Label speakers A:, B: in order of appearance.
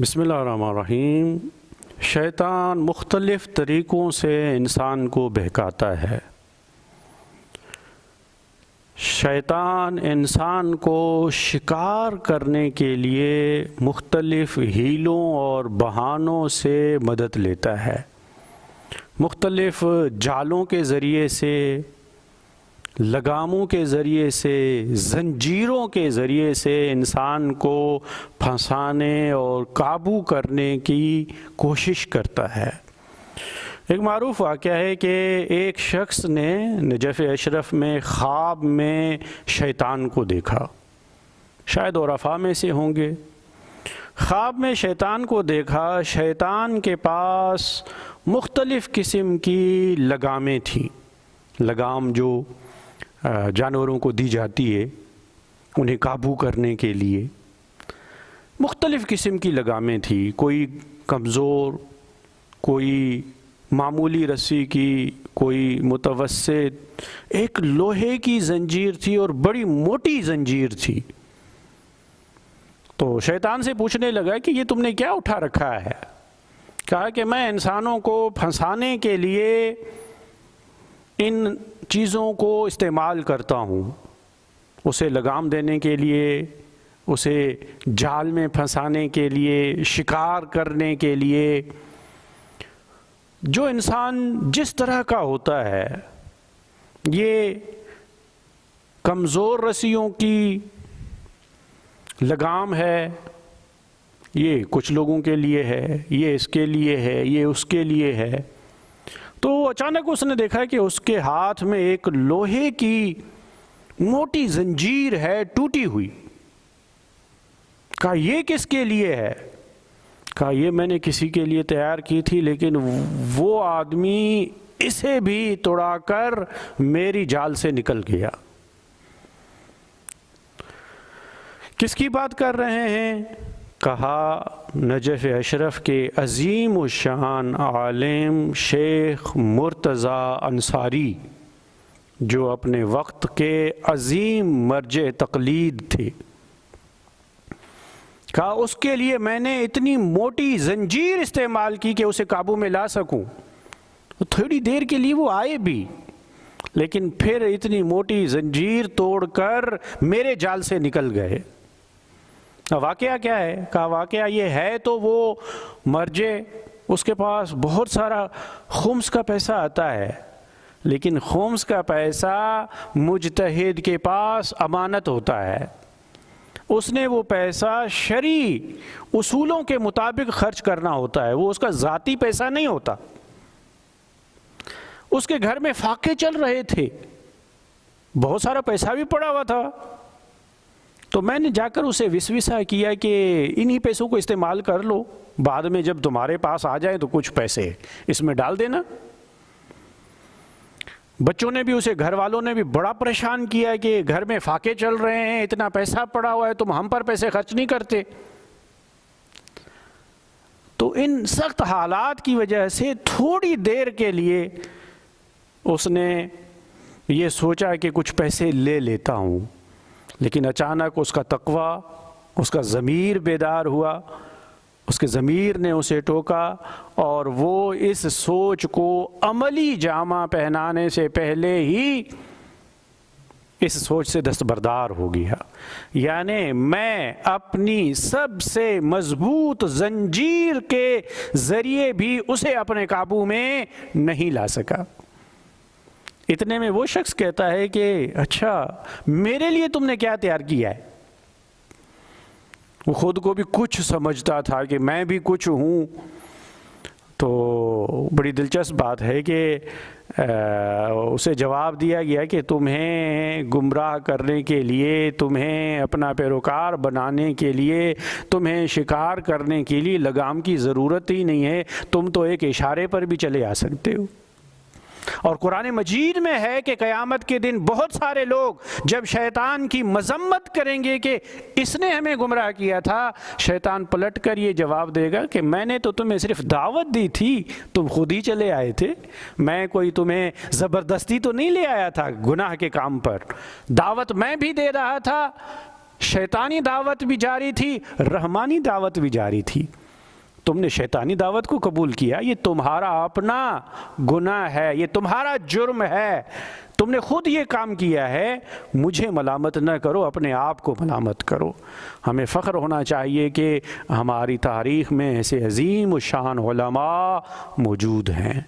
A: بسم اللہ الرحمن الرحیم۔ شیطان مختلف طریقوں سے انسان کو بہکاتا ہے۔ شیطان انسان کو شکار کرنے کے لیے مختلف ہیلوں اور بہانوں سے مدد لیتا ہے، مختلف جالوں کے ذریعے سے، لگاموں کے ذریعے سے، زنجیروں کے ذریعے سے انسان کو پھنسانے اور قابو کرنے کی کوشش کرتا ہے۔ ایک معروف واقعہ ہے کہ ایک شخص نے نجف اشرف میں خواب میں شیطان کو دیکھا، شاید عرفاء میں سے ہوں گے۔ خواب میں شیطان کو دیکھا، شیطان کے پاس مختلف قسم کی لگامیں تھیں، لگام جو جانوروں کو دی جاتی ہے انہیں قابو کرنے کے لیے، مختلف قسم کی لگامیں تھیں، کوئی کمزور، کوئی معمولی رسی کی، کوئی متوسط، ایک لوہے کی زنجیر تھی اور بڑی موٹی زنجیر تھی۔ تو شیطان سے پوچھنے لگا کہ یہ تم نے کیا اٹھا رکھا ہے؟ کہا کہ میں انسانوں کو پھنسانے کے لیے ان چیزوں کو استعمال کرتا ہوں، اسے لگام دینے کے لیے، اسے جال میں پھنسانے کے لیے، شکار کرنے کے لیے۔ جو انسان جس طرح کا ہوتا ہے، یہ کمزور رسیوں کی لگام ہے، یہ کچھ لوگوں کے لیے ہے، یہ اس کے لیے ہے، یہ اس کے لیے ہے۔ تو اچانک اس نے دیکھا کہ اس کے ہاتھ میں ایک لوہے کی موٹی زنجیر ہے، ٹوٹی ہوئی۔ کہا یہ کس کے لیے ہے؟ کہا یہ میں نے کسی کے لیے تیار کی تھی، لیکن وہ آدمی اسے بھی توڑا کر میری جال سے نکل گیا۔ کس کی بات کر رہے ہیں؟ کہا نجف اشرف کے عظیم الشان عالم شیخ مرتضیٰ انصاری، جو اپنے وقت کے عظیم مرجع تقلید تھے۔ کہا اس کے لیے میں نے اتنی موٹی زنجیر استعمال کی کہ اسے قابو میں لا سکوں۔ تھوڑی دیر کے لیے وہ آئے بھی، لیکن پھر اتنی موٹی زنجیر توڑ کر میرے جال سے نکل گئے۔ واقعہ کیا ہے؟ کہا واقعہ یہ ہے تو وہ مرجع، اس کے پاس بہت سارا خمس کا پیسہ آتا ہے، لیکن خمس کا پیسہ مجتہد کے پاس امانت ہوتا ہے۔ اس نے وہ پیسہ شرعی اصولوں کے مطابق خرچ کرنا ہوتا ہے، وہ اس کا ذاتی پیسہ نہیں ہوتا۔ اس کے گھر میں فاقے چل رہے تھے، بہت سارا پیسہ بھی پڑا ہوا تھا۔ تو میں نے جا کر اسے وسوسہ کیا کہ انہی پیسوں کو استعمال کر لو، بعد میں جب تمہارے پاس آ جائیں تو کچھ پیسے اس میں ڈال دینا۔ بچوں نے بھی اسے، گھر والوں نے بھی بڑا پریشان کیا کہ گھر میں فاقے چل رہے ہیں، اتنا پیسہ پڑا ہوا ہے، تم ہم پر پیسے خرچ نہیں کرتے۔ تو ان سخت حالات کی وجہ سے تھوڑی دیر کے لیے اس نے یہ سوچا کہ کچھ پیسے لے لیتا ہوں، لیکن اچانک اس کا تقویٰ، اس کا ضمیر بیدار ہوا، اس کے ضمیر نے اسے ٹوکا، اور وہ اس سوچ کو عملی جامہ پہنانے سے پہلے ہی اس سوچ سے دستبردار ہو گیا۔ یعنی میں اپنی سب سے مضبوط زنجیر کے ذریعے بھی اسے اپنے قابو میں نہیں لا سکا۔ اتنے میں وہ شخص کہتا ہے کہ اچھا میرے لیے تم نے کیا تیار کیا ہے؟ وہ خود کو بھی کچھ سمجھتا تھا کہ میں بھی کچھ ہوں۔ تو بڑی دلچسپ بات ہے کہ اسے جواب دیا گیا کہ تمہیں گمراہ کرنے کے لیے، تمہیں اپنا پیروکار بنانے کے لیے، تمہیں شکار کرنے کے لیے لگام کی ضرورت ہی نہیں ہے، تم تو ایک اشارے پر بھی چلے آ سکتے ہو۔ اور قرآن مجید میں ہے کہ قیامت کے دن بہت سارے لوگ جب شیطان کی مذمت کریں گے کہ اس نے ہمیں گمراہ کیا تھا، شیطان پلٹ کر یہ جواب دے گا کہ میں نے تو تمہیں صرف دعوت دی تھی، تم خود ہی چلے آئے تھے، میں کوئی تمہیں زبردستی تو نہیں لے آیا تھا گناہ کے کام پر، دعوت میں بھی دے رہا تھا، شیطانی دعوت بھی جاری تھی، رحمانی دعوت بھی جاری تھی۔ تم نے شیطانی دعوت کو قبول کیا، یہ تمہارا اپنا گناہ ہے، یہ تمہارا جرم ہے، تم نے خود یہ کام کیا ہے، مجھے ملامت نہ کرو، اپنے آپ کو ملامت کرو۔ ہمیں فخر ہونا چاہیے کہ ہماری تاریخ میں ایسے عظیم الشان علماء موجود ہیں۔